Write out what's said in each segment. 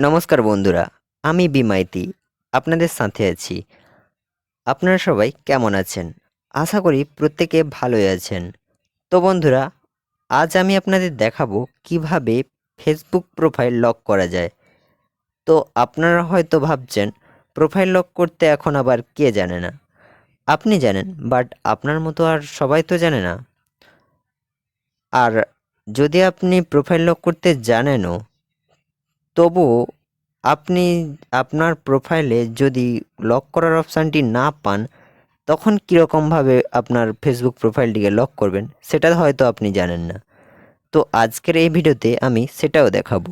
নমস্কার বন্ধুরা, আমি বি.মাইতি আপনাদের সাথে আছি। আপনারা সবাই কেমন আছেন? আশা করি প্রত্যেকে ভালোই আছেন। তো বন্ধুরা, আজ আমি আপনাদের দেখাবো কিভাবে ফেসবুক প্রোফাইল লক করা যায়। তো আপনারা হয়তো ভাবছেন, প্রোফাইল লক করতে এখন আবার কে জানে না? আপনি জানেন, বাট আপনার মতো আর সবাই তো জানে না। আর যদি আপনি প্রোফাইল লক করতে জানেনও, তবুও আপনি আপনার প্রোফাইলে যদি লক করার অপশানটি না পান, তখন কীরকমভাবে আপনার ফেসবুক প্রোফাইলটিকে লক করবেন সেটা হয়তো আপনি জানেন না। তো আজকের এই ভিডিওতে আমি সেটাও দেখাবো।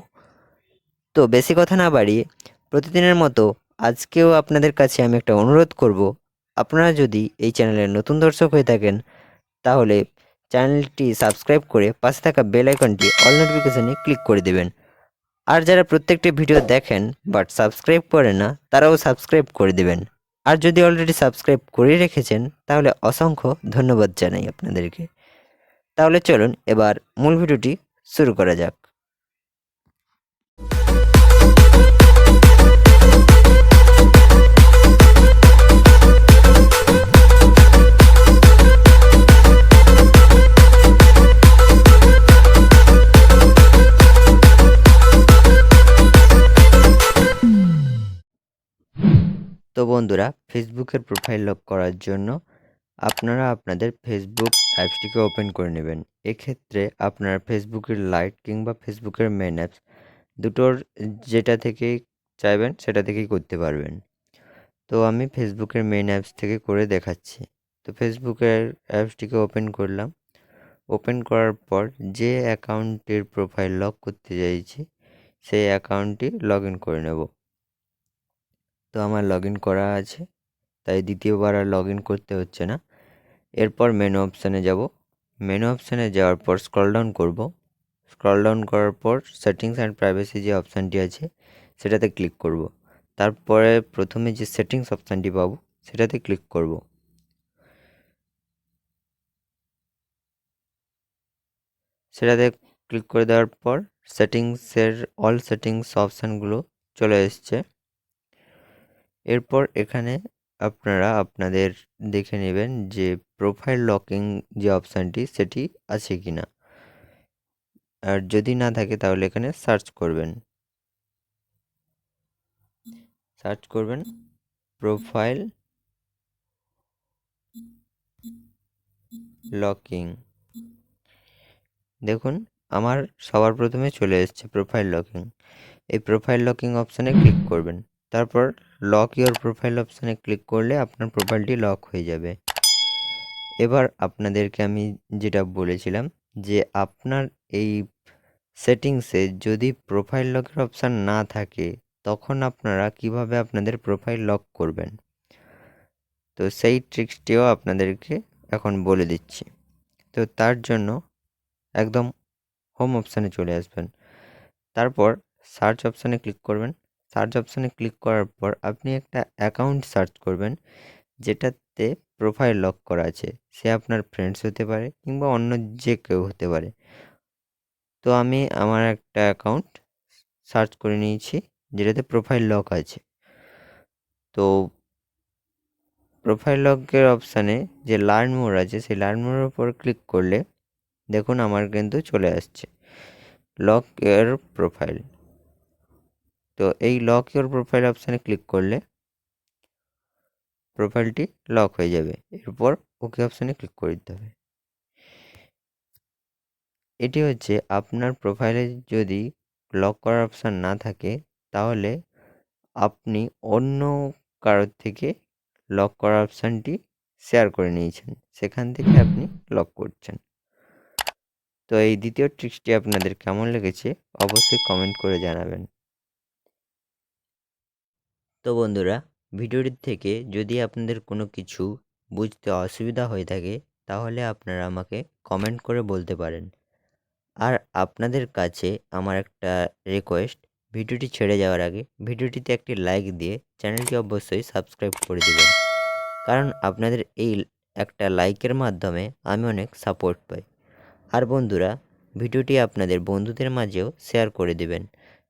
তো বেশি কথা না বাড়িয়ে প্রতিদিনের মতো আজকেও আপনাদের কাছে আমি একটা অনুরোধ করব, আপনারা যদি এই চ্যানেলের নতুন দর্শক হয়ে থাকেন তাহলে চ্যানেলটি সাবস্ক্রাইব করে পাশে থাকা বেল আইকনটি অল নোটিফিকেশনে ক্লিক করে দেবেন। আর যারা প্রত্যেকটি ভিডিও দেখেন বাট সাবস্ক্রাইব করেন না, তারাও সাবস্ক্রাইব করে দেবেন। আর যদি অলরেডি সাবস্ক্রাইব করে রেখেছেন তাহলে অসংখ্য ধন্যবাদ জানাই আপনাদেরকে। তাহলে চলুন এবার মূল ভিডিওটি শুরু করা যাক। তো বন্ধুরা, ফেসবুকের প্রোফাইল লক করার জন্য আপনারা আপনাদের ফেসবুক অ্যাপসটিকে ওপেন করে নেবেন। এক্ষেত্রে আপনারা ফেসবুকের লাইট কিংবা ফেসবুকের মেন অ্যাপস দুটোর যেটা থেকেই চাইবেন সেটা থেকেই করতে পারবেন। তো আমি ফেসবুকের মেন অ্যাপস থেকে করে দেখাচ্ছি। তো ফেসবুকের অ্যাপসটিকে ওপেন করলাম। ওপেন করার পর যে অ্যাকাউন্টের প্রোফাইল লক করতে চাইছি সেই অ্যাকাউন্টটি লগ ইন করে নেব। তো আমার লগ ইন করা আছে, তাই দ্বিতীয়বার আর লগ ইন করতে হচ্ছে না। এরপর মেনু অপশানে যাব। মেনু অপশানে যাওয়ার পর স্ক্রল ডাউন করব। স্ক্রল ডাউন করার পর সেটিংস অ্যান্ড প্রাইভেসি যে অপশানটি আছে সেটাতে ক্লিক করব। তারপরে প্রথমে যে সেটিংস অপশানটি পাবো সেটাতে ক্লিক করব। সেটাতে ক্লিক করে দেওয়ার পর সেটিংসের অল সেটিংস অপশানগুলো চলে এসছে। এরপর এখানে আপনারা আপনাদের দেখে নেবেন যে প্রোফাইল লকিং যে অপশানটি সেটি আছে কি না। আর যদি না থাকে তাহলে এখানে সার্চ করবেন প্রোফাইল লকিং। দেখুন আমার সবার প্রথমে চলে এসছে প্রোফাইল লকিং। এই প্রোফাইল লকিং অপশানে ক্লিক করবেন। তারপর লক ইওর প্রোফাইল অপশানে ক্লিক করলে আপনার প্রোফাইলটি লক হয়ে যাবে। এবার আপনাদেরকে আমি যেটা বলেছিলাম যে আপনার এই সেটিংসে যদি প্রোফাইল লকের অপশান না থাকে তখন আপনারা কিভাবে আপনাদের প্রোফাইল লক করবেন, তো সেই ট্রিক্সটিও আপনাদেরকে এখন বলে দিচ্ছি। তো তার জন্য একদম হোম অপশানে চলে আসবেন। তারপর সার্চ অপশানে ক্লিক করবেন। সার্চ অপশানে ক্লিক করার পর আপনি একটা অ্যাকাউন্ট সার্চ করবেন যেটাতে প্রোফাইল লক করা আছে। সে আপনার ফ্রেন্ডস হতে পারে কিংবা অন্য যে কেউ হতে পারে। তো আমি আমার একটা অ্যাকাউন্ট সার্চ করে নিয়েছি যেটাতে প্রোফাইল লক আছে। তো প্রোফাইল লকের অপশানে যে লার্ন মোর আছে সেই লার্ন মোরের উপর ক্লিক করলে দেখুন আমার কিন্তু চলে আসছে লক ইওর প্রোফাইল। তো এই লক ইওর প্রোফাইল অপশানে ক্লিক করলে প্রোফাইলটি লক হয়ে যাবে। এরপর ওকে অপশানে ক্লিক করে দিতে হবে। এটি হচ্ছে আপনার প্রোফাইলে যদি লক করার অপশান না থাকে তাহলে আপনি অন্য কারোর থেকে লক করার অপশানটি শেয়ার করে নিয়েছেন, সেখান থেকে আপনি লক করছেন। তো এই দ্বিতীয় ট্রিক্সটি আপনাদের কেমন লেগেছে অবশ্যই কমেন্ট করে জানাবেন। তো বন্ধুরা, ভিডিওটির থেকে যদি আপনাদের কোনো কিছু বুঝতে অসুবিধা হয়ে থাকে তাহলে আপনারা আমাকে কমেন্ট করে বলতে পারেন। আর আপনাদের কাছে আমার একটা রিকোয়েস্ট, ভিডিওটি ছেড়ে যাওয়ার আগে ভিডিওটিতে একটি লাইক দিয়ে চ্যানেলটি অবশ্যই সাবস্ক্রাইব করে দেবেন, কারণ আপনাদের এই একটা লাইকের মাধ্যমে আমি অনেক সাপোর্ট পাই। আর বন্ধুরা, ভিডিওটি আপনাদের বন্ধুদের মাঝেও শেয়ার করে দেবেন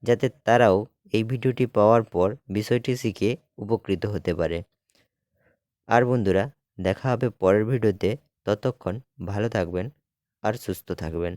যাতে তারাও এই ভিডিওটি পাওয়ার পর বিষয়টি শিখে উপকৃত হতে পারে। আর বন্ধুরা, দেখা হবে পরের ভিডিওতে। ততক্ষণ ভালো থাকবেন আর সুস্থ থাকবেন।